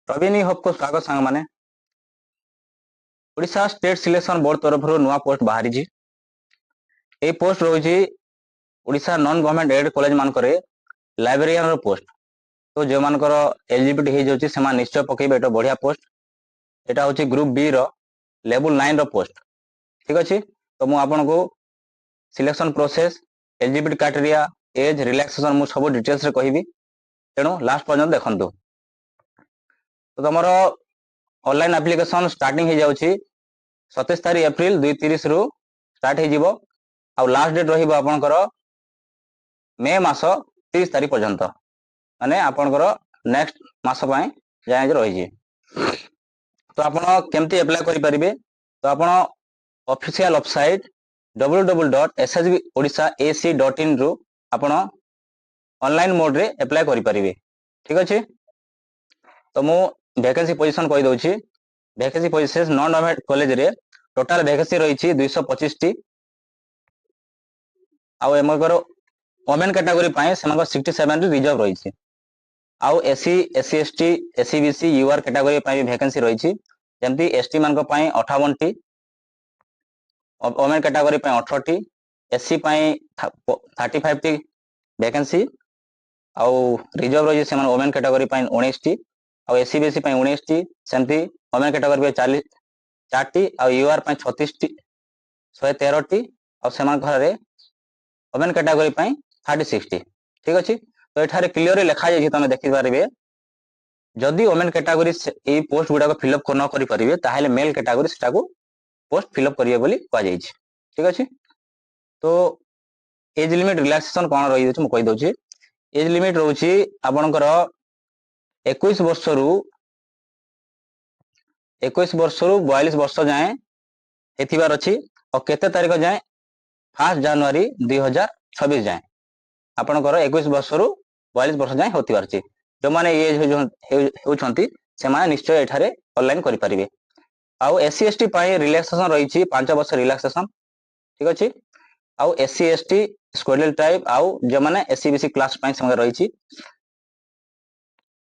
Praveen hope को स्वागत सांग माने ओडिशा स्टेट सिलेक्शन बोर्ड तरफ नुआ पोस्ट बाहरी ए पोस्ट रही Odisha non government aided college मानकर लाइब्रेरियन रो पोस्ट। तो जो मानकर एलिजिबिलिटी हो जाउची से निश्चय पकेबे। एटा बढ़िया पोस्ट। एटा होची ग्रुप बी रो लेवल 9 रो पोस्ट। ठीक अछि। तो मु आपन को selection process, eligibility criteria, age, relaxation मु सब डिटेल्स रे कहिबी। तेणु लास्ट पर्यंत देखंतु। तो तमरो ऑनलाइन एप्लिकेशन स्टार्टिंग हो जाउची 27 तारीख एप्रिल 2030 रु स्टार्ट हो जिवो। आ लास्ट डेट रहिबो आपनकर मे मास 30 तारीख पर्यंत, माने आपनकर नेक्स्ट मास पय जाय रही जी। तो आपण केमती अप्लाई करि परिबे? तो आपण ऑफिशियल वेबसाइट www.ssbodisha.ac.in रु आपण ऑनलाइन मोड रे अप्लाई करि परिबे। ठीक अछि। तो मु वैकेंसी पोजीशन कहि दउची। Vacancy position non government college रे टोटल वैकेंसी रही 225 टी। आउ एमकर वोमेन कैटेगरी पाए सेमक 67 रिजर्व रही। आउ SC, SC ST, SC BC, UR category पाए वैकेंसी रही। जमती एसटी मान 58 टी, वोमेन कैटेगरी पाए 18 टी, एससी पाए 35 टी वैकेंसी। आउ रिजर्व रही से वोमेन कैटेगरी पाए 19 टी, आउ एससी बीसी पाए 19 टी, सेमती वोमेन कैटेगरी पाए 4 टी, आउ यूआर पाए 36 टी 113 टी, आउ सेमान घरे वोमेन कैटेगरी पाए 36 टी। ठीक अछि। तो एठारे क्लियरली लिखा जाय तमे देखि पारिबे जदि वोमेन कैटेगरी ए पोस्ट गुडा को फिलअप न करि परिबे ताहेले मेल कैटेगरी सेटा को पोस्ट फिलअप करिवे बोली कहा जाय छै। ठीक अछि। तो एज लिमिट रिलैक्सेशन कोन रही छै मु कहि दउ छी। एज लिमिट रहउची आपनकर 21 वर्ष रु 42 वर्ष जाए हेथिबार अछि। और केते तारिख जाए 1 जनवरी 2026 जाए आपनकर 21 वर्ष रु 42 वर्ष जाए होतिबार अछि। जो माने एज होउछंती से माने निश्चय एठारे ऑनलाइन करि परिबे। आउ एससी एसटी पाए रिलैक्सेशन रही छी 5 वर्ष रिलैक्सेशन। ठीक अछि। आउ एससी एसटी स्केड्यूल टाइप आउ जो माने एससी बीसी क्लास पाए संगे रही छी।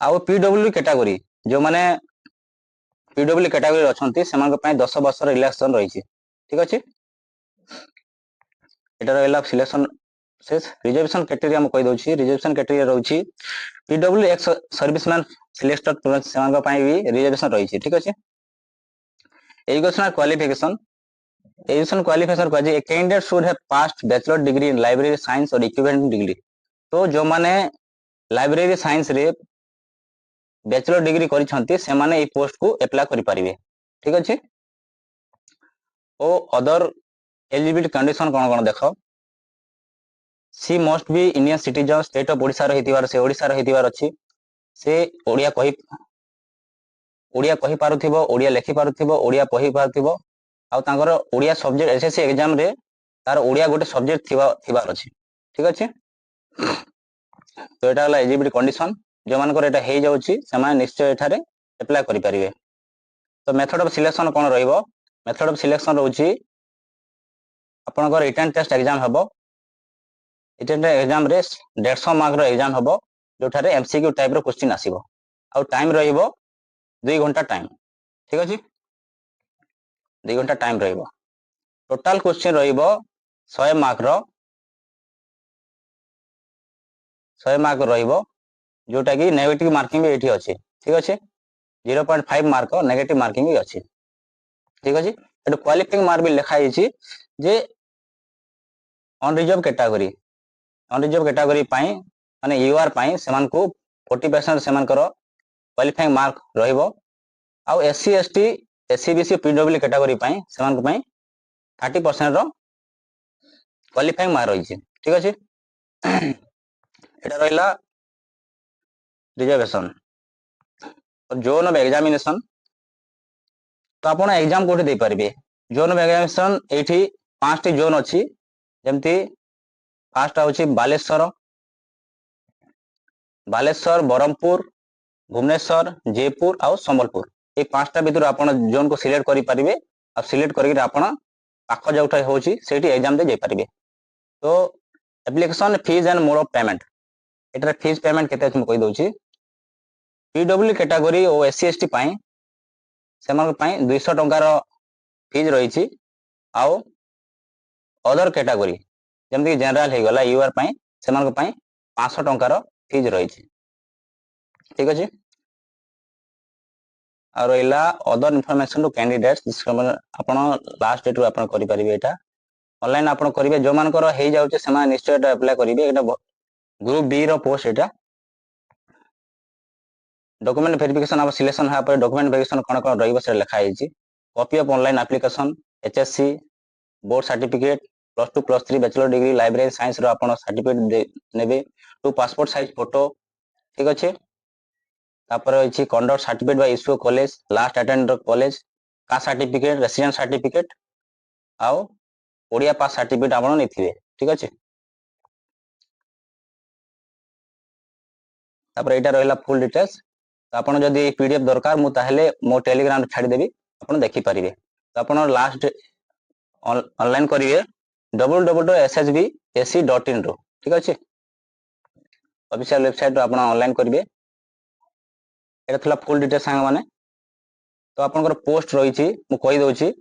आउ पीडब्ल्यू कैटेगरी जो माने पीडब्ल्यू कैटेगरी अछंती सेमान पाए 10 वर्ष रिलैक्सेशन रही छी। ठीक अछि। एटा रहला सिलेक्शन शेष। रिजर्वेशन क्राइटेरिया हम कहि दउ छी। रिजर्वेशन क्राइटेरिया रहउची पीडब्ल्यू एक्स सर्विसमैन सिलेक्टेड सेमान पाए भी रिजर्वेशन रही छी। ठीक अछि। एजुकेशनल क्वालिफिकेशन कह जे candidate should have passed bachelor degree in library science or equivalent degree. तो जो माने लाइब्रेरी साइंस रे बैचलर डिग्री करिसंती से माने ए पोस्ट को अप्लाई करि परिबे। ठीक अछि। ओ अदर एलिजिबिलिटी कंडीशन कोन देखो। She must be Indian citizen, state of Odisha रहितिबार से ओडिशा रहितिबार अछि। से ओडिया कहि पारुथिबो, ओडिया लेखि पारुथिबो, ओडिया पढि पारुथिबो। आ तांकर ओडिया सब्जेक्ट एसएससी एग्जाम रे तार ओडिया गोटे सब्जेक्ट थिबार अछि। ठीक अछि। तो एटा हला एलिजिबिलिटी कंडीशन। जो मानकर एटा हे जाउची से माने निश्चय एठारे अप्लाई करि परिबे। तो मेथड ऑफ सिलेक्शन कोन रहिबो? मेथड ऑफ सिलेक्शन रहउची आपनकर रिटन टेस्ट एग्जाम हबो। रिटन एग्जाम रे 150 मार्क रो एग्जाम हबो जोठारे एमसीक्यू टाइप रो क्वेश्चन आसीबो। आ टाइम रहिबो 2 घंटा टाइम। ठीक अछि। 2 घंटा टाइम रहिबो। टोटल क्वेश्चन रहिबो 100 मार्क रहिबो जोटा कि नेगेटिव मार्किंग भी एठी अछि। ठीक अछि। 0.5 मार्क नेगेटिव मार्किंग भी अछि। ठीक अछि। एटा क्वालिफाइंग मार्क भी लिखा आइछि जे अनरिजर्व कैटेगरी पाई माने यूआर पाई सेमान को 40% सेमान करो क्वालिफाइंग मार्क रहिबो। आउ SC ST, SC BC, PW category पाई सेमान को पाई 30% रो क्वालिफाइंग मार्क रही। ठीक अछि। एटा रहला रिजर्वेशन। और जोन ऑफ एग्जामिनेशन तो आपण एग्जाम कोठी दे परिबे। जोन ऑफ एग्जामिनेशन एठी 5 टी जोन अछि। जेमती फर्स्ट होची बालेश्वर, बरहमपुर, भुवनेश्वर, जयपुर और संबलपुर। ए 5टा भितर आपण जोन को सिलेक्ट करि परिबे। आ सिलेक्ट करि आपण पाख जोटा होची सेठी एग्जाम दे जाय परिबे। तो application fees and mode of payment. Etah fees payment केते अछि म कहि दउची। PW कैटेगरी और SC ST पाई सेमान पाई 200 टंकार फीज रही आउ अदर कैटेगरी जमती जनरल हो गला यूआर पाई सेमान पाई 500 टंकार फीज रही ठीक अच्छे आ रहा अदर इनफॉरमेशन टू कैंडिडेट्स आपण लास्ट डेट आपण करि परिबे एटा ऑनलाइन आपण करिवे जो मानकर हे जाउचे समा निश्चय एटा अप्लाई करिवे एटा ग्रुप बी रो पोस्ट एटा डॉक्यूमेंट वेरिफिकेशन अब सिलेक्शन हा पर डॉक्यूमेंट वेरिफिकेशन कोन कोन रहिबो से लिखा आइछि copy of online application HSC board certificate +2 +3 bachelor degree library science रो आपण सर्टिफिकेट नेबे 2 पासपोर्ट साइज फोटो ठीक अछि तापर अछि conduct certificate bye issue college last attend college का सर्टिफिकेट रेसिडेंस सर्टिफिकेट आउ ओडिया पास सर्टिफिकेट आपण नेथिबे ठीक अछि तापर एटा रहला फुल डिटेल्स आपण जदी पीडीएफ दरकार मु ताहले मो टेलीग्राम छाडी देबी आपण देखि परिबे तो आपण लास्ट ऑनलाइन करिवे www.shbsc.in रो ठीक अछि ऑफिशियल वेबसाइट रो आपण ऑनलाइन करिवे एटा थला फुल डिटेल्स सांग माने तो आपनकर पोस्ट रहिछि मु कहि दोछि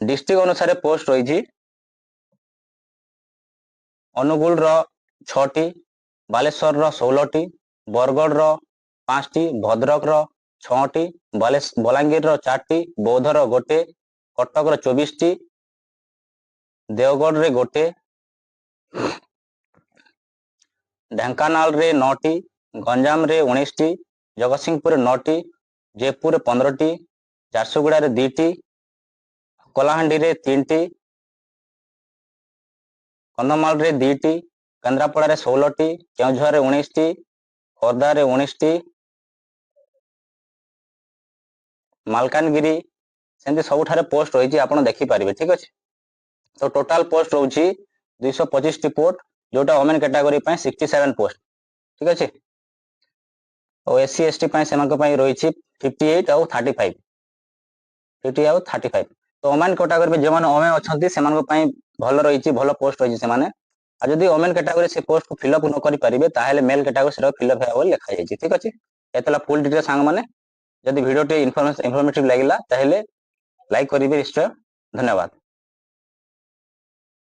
डिस्ट्रिक्ट अनुसार पोस्ट रहिछि अनुगुल रो 6 टी बालेश्वर रो 16 टी बरगढ़ रो 5 टी भद्रक रो 6 टी बलांगीर रो 4 टी बौद्ध रो 1 कटक रो 24 टी देवगढ़ रे 1 ढेंकानाल रे 9 टी गंजाम रे 19 T Jagatsinghpur 9 T Jaipur 15 T Jharsuguda रे 2 टी कोलाहांडी रे 3 टी कंधमाल रे 2 टी केन्द्रापड़ा रे 16 टी केउझर रे 19 टी खोर्धा रे 19 टी मालकानगिरी सेंती सबुठारे पोस्ट रही आपण देखि पारिबे ठीक अछि तो टोटल पोस्ट रहउछि 225 टी पोस्ट जोटा वुमेन कैटेगरी पय 67 पोस्ट ठीक अछि और SC ST पय सेमान को पय रहिछि 58 और 35 50 और 35 तो वुमेन कैटेगरी में जे माने ओमे अछंती सेमान को पय भलो रहिछि भलो पोस्ट रहिछि से माने आ जदी वुमेन कैटेगरी से पोस्ट को फिलअप न करि परिबे ताहेले मेल कैटेगरी से फिलअप हेबो लिखा जायछि ठीक अछि एतला फुल डिटेल सांग माने जदी वीडियो टे इन्फॉर्मेटिव लागिला ताहेले लाइक करिबे निश्चय धन्यवाद।